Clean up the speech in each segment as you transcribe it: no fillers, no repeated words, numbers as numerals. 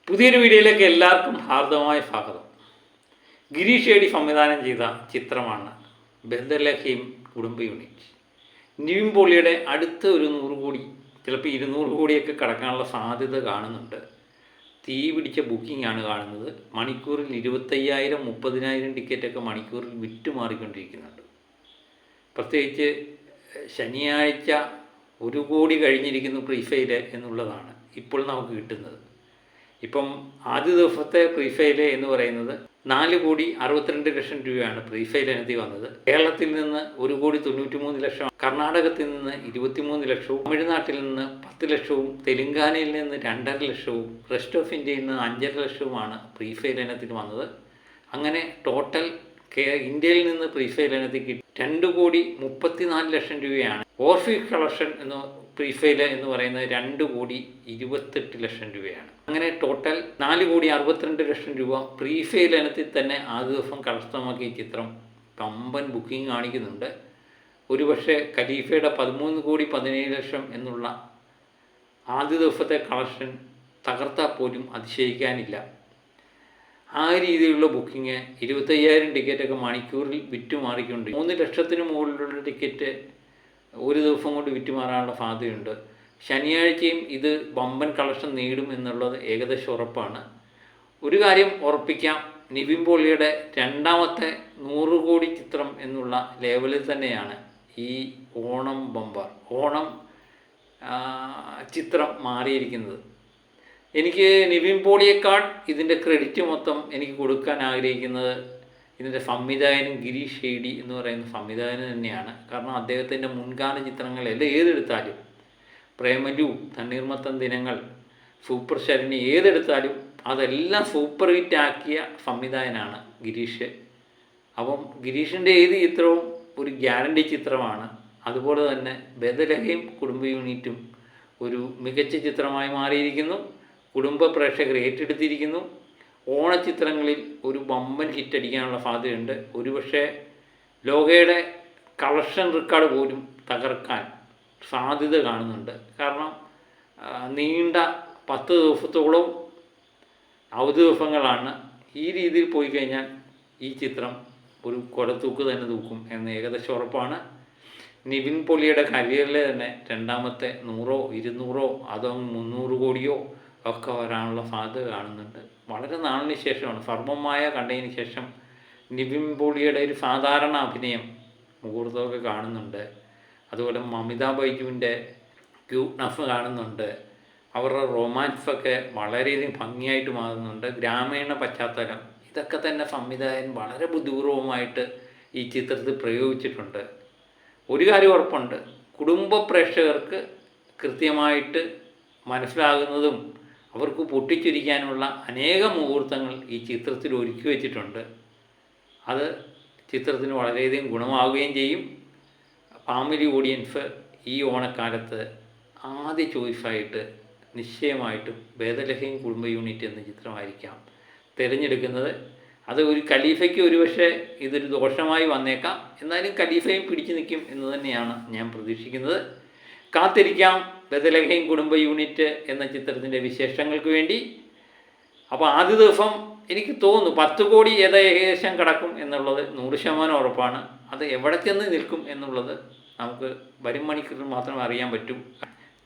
പുതിയൊരു വീഡിയോയിലേക്ക് എല്ലാവർക്കും ഹാർദവമായ സ്വാഗതം. ഗിരീഷ് ഏടി സംവിധാനം ചെയ്ത ചിത്രമാണ് ബെഥലഹേം കുടുംബ യൂണിറ്റ്. നിവിൻ പോളിയുടെ അടുത്ത ഒരു 100 കോടി, ചിലപ്പോൾ 200 കോടിയൊക്കെ കടക്കാനുള്ള സാധ്യത കാണുന്നുണ്ട്. തീ പിടിച്ച ബുക്കിംഗ് ആണ് കാണുന്നത്. മണിക്കൂറിൽ 25,000 30,000 ടിക്കറ്റൊക്കെ മണിക്കൂറിൽ വിറ്റുമാറിക്കൊണ്ടിരിക്കുന്നുണ്ട്. പ്രത്യേകിച്ച് ശനിയാഴ്ച 1 കോടി കഴിഞ്ഞിരിക്കുന്നു പ്രീഫെയില് എന്നുള്ളതാണ് ഇപ്പോൾ നമുക്ക് കിട്ടുന്നത്. ഇപ്പം ആദ്യ ദിവസത്തെ പ്രീഫെയില് എന്ന് പറയുന്നത് 4,62,00,000 രൂപയാണ് പ്രീഫെയിൽ ഇനത്തിൽ വന്നത്. കേരളത്തിൽ നിന്ന് 1,93,00,000, കർണാടകത്തിൽ നിന്ന് 23,00,000, തമിഴ്നാട്ടിൽ നിന്ന് 10,00,000, തെലുങ്കാനയിൽ നിന്ന് 2,50,000, റെസ്റ്റ് ഓഫ് ഇന്ത്യയിൽ നിന്ന് 5,50,000 പ്രീഫെയിൽ ഇനത്തിൽ വന്നത്. അങ്ങനെ ടോട്ടൽ ഇന്ത്യയിൽ നിന്ന് പ്രീഫെയിൽ ഇനത്തിൽ കിട്ടി 2,34,00,000 രൂപയാണ്. ഓർഫി കളക്ഷൻ എന്ന പ്രീഫെയില് എന്ന് പറയുന്നത് 2,28,00,000 രൂപയാണ്. അങ്ങനെ ടോട്ടൽ 4,62,00,000 രൂപ പ്രീഫെയിൽ ഇനത്തിൽ തന്നെ ആ ദിവസം കരസ്ഥമാക്കിയ ചിത്രം പമ്പൻ ബുക്കിംഗ് കാണിക്കുന്നുണ്ട്. ഒരുപക്ഷെ ഖലീഫയുടെ 13,17,00,000 എന്നുള്ള ആദ്യ ദിവസത്തെ കളക്ഷൻ തകർത്താൽ പോലും അതിശയിക്കാനില്ല. ആ രീതിയിലുള്ള ബുക്കിങ് 25,000 ടിക്കറ്റൊക്കെ മണിക്കൂറിൽ വിറ്റുമാറിക്കൊണ്ട് 3,00,000 മുകളിലുള്ള ടിക്കറ്റ് ഒരു ദിവസം കൊണ്ട് വിറ്റുമാറാനുള്ള സാധ്യതയുണ്ട്. ശനിയാഴ്ചയും ഇത് വമ്പൻ കളക്ഷൻ നേടും എന്നുള്ളത് ഏകദേശം ഉറപ്പാണ്. ഒരു കാര്യം ഉറപ്പിക്കാം, നിവിൻ പോളിയുടെ രണ്ടാമത്തെ 100 കോടി ചിത്രം എന്നുള്ള ലെവലിൽ തന്നെയാണ് ഈ ഓണം ചിത്രം മാറിയിരിക്കുന്നത്. എനിക്ക് നിവിൻ പോളിയേക്കാൾ ഇതിൻ്റെ ക്രെഡിറ്റ് മൊത്തം എനിക്ക് കൊടുക്കാൻ ആഗ്രഹിക്കുന്നത് ഇതിൻ്റെ സംവിധായകൻ ഗിരീഷ് ഏടി എന്ന് പറയുന്ന സംവിധായകൻ തന്നെയാണ്. കാരണം അദ്ദേഹത്തിൻ്റെ മുൻകാല ചിത്രങ്ങളെല്ലാം ഏതെടുത്താലും, പ്രേമലു, തണ്ണീർമത്തൻ ദിനങ്ങൾ, സൂപ്പർ ശരണി, ഏതെടുത്താലും അതെല്ലാം സൂപ്പർ ഹിറ്റ് ആക്കിയ സംവിധായകനാണ് ഗിരീഷ്. അപ്പം ഗിരീഷിൻ്റെ ഏത് ചിത്രവും ഒരു ഗ്യാരണ്ടി ചിത്രമാണ്. അതുപോലെ തന്നെ ബെഥലഹേം കുടുംബ യൂണിറ്റും ഒരു മികച്ച ചിത്രമായി മാറിയിരിക്കുന്നു. കുടുംബ പ്രേക്ഷകർ ഏറ്റെടുത്തിരിക്കുന്നു. ഓണച്ചിത്രങ്ങളിൽ ഒരു വമ്പൻ ഹിറ്റ് അടിക്കാനുള്ള സാധ്യതയുണ്ട്. ഒരുപക്ഷെ ലോകയുടെ കളക്ഷൻ റെക്കോർഡ് പോലും തകർക്കാൻ സാധ്യത കാണുന്നുണ്ട്. കാരണം നീണ്ട 10 ദിവസത്തോളം അവധി ദിവസങ്ങളാണ്. ഈ രീതിയിൽ പോയി കഴിഞ്ഞാൽ ഈ ചിത്രം ഒരു കൊലത്തൂക്ക് തന്നെ തൂക്കും എന്ന് ഏകദേശം ഉറപ്പാണ്. നിവിൻ പോളിയുടെ കരിയറിലെ തന്നെ രണ്ടാമത്തെ 100 200 അതോ 300 കോടിയോ ഒക്കെ വരാനുള്ള സാധ്യത കാണുന്നുണ്ട്. വളരെ നാളിന് ശേഷമാണ്, സർവമായ കണ്ടതിന് ശേഷം നിവിൻ പോളിയുടെ ഒരു സാധാരണ അഭിനയം മുഹൂർത്തമൊക്കെ കാണുന്നുണ്ട്. അതുപോലെ മമിത ബൈജുവിൻ്റെ ക്യൂട്ട്നെസ് കാണുന്നുണ്ട്. അവരുടെ റൊമാൻസൊക്കെ വളരെയധികം ഭംഗിയായിട്ട് മാറുന്നുണ്ട്. ഗ്രാമീണ പശ്ചാത്തലം, ഇതൊക്കെ തന്നെ സംവിധായകൻ വളരെ ബുദ്ധിപൂർവമായിട്ട് ഈ ചിത്രത്തിൽ പ്രയോഗിച്ചിട്ടുണ്ട്. ഒരു കാര്യം ഉറപ്പുണ്ട്, കുടുംബ പ്രേക്ഷകർക്ക് കൃത്യമായിട്ട് മനസ്സിലാകുന്നതും അവർക്ക് പൊട്ടിച്ചിരിക്കാനുള്ള അനേകം മുഹൂർത്തങ്ങൾ ഈ ചിത്രത്തിൽ ഒരുക്കി വച്ചിട്ടുണ്ട്. അത് ചിത്രത്തിന് വളരെയധികം ഗുണമാവുകയും ചെയ്യും. ഫാമിലി ഓഡിയൻസ് ഈ ഓണക്കാലത്ത് ആദ്യ ചോയ്സായിട്ട് നിശ്ചയമായിട്ടും ബെഥലഹേം കുടുംബ യൂണിറ്റ് എന്ന ചിത്രമായിരിക്കാം തിരഞ്ഞെടുക്കുന്നത്. അത് ഒരു ഖലീഫയ്ക്ക് ഒരുപക്ഷെ ഇതൊരു ദോഷമായി വന്നേക്കാം. എന്നാലും ഖലീഫയും പിടിച്ചു നിൽക്കും എന്ന് തന്നെയാണ് ഞാൻ പ്രതീക്ഷിക്കുന്നത്. കാത്തിരിക്കാം ബെഥലഹേം കുടുംബ യൂണിറ്റ് എന്ന ചിത്രത്തിൻ്റെ വിശേഷങ്ങൾക്ക് വേണ്ടി. അപ്പോൾ ആദ്യ ദിവസം എനിക്ക് തോന്നുന്നു 10 കോടി ഏകദേശം കടക്കും എന്നുള്ളത് 100% ഉറപ്പാണ്. അത് എവിടെ ചെന്ന് നിൽക്കും എന്നുള്ളത് നമുക്ക് വരും മണിക്കൂറിൽ മാത്രമേ അറിയാൻ പറ്റൂ.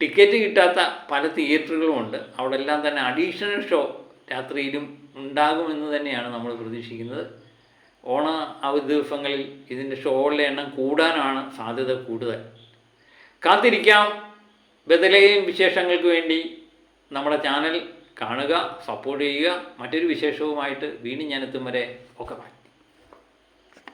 ടിക്കറ്റ് കിട്ടാത്ത പല തിയേറ്ററുകളുമുണ്ട്. അവിടെ എല്ലാം തന്നെ അഡീഷണൽ ഷോ രാത്രിയിലും ഉണ്ടാകുമെന്ന് തന്നെയാണ് നമ്മൾ പ്രതീക്ഷിക്കുന്നത്. ഓണ അവധി ദിവസങ്ങളിൽ ഇതിൻ്റെ ഷോകളുടെ എണ്ണം കൂടാനാണ് സാധ്യത കൂടുതൽ. കാത്തിരിക്കാം. ബെഥലഹേം വിശേഷങ്ങൾക്ക് വേണ്ടി നമ്മുടെ ചാനൽ കാണുക, സപ്പോർട്ട് ചെയ്യുക. മറ്റൊരു വിശേഷവുമായിട്ട് വീണ്ടും ഞാനെത്തും വരെ ഒക്കെ ബൈ.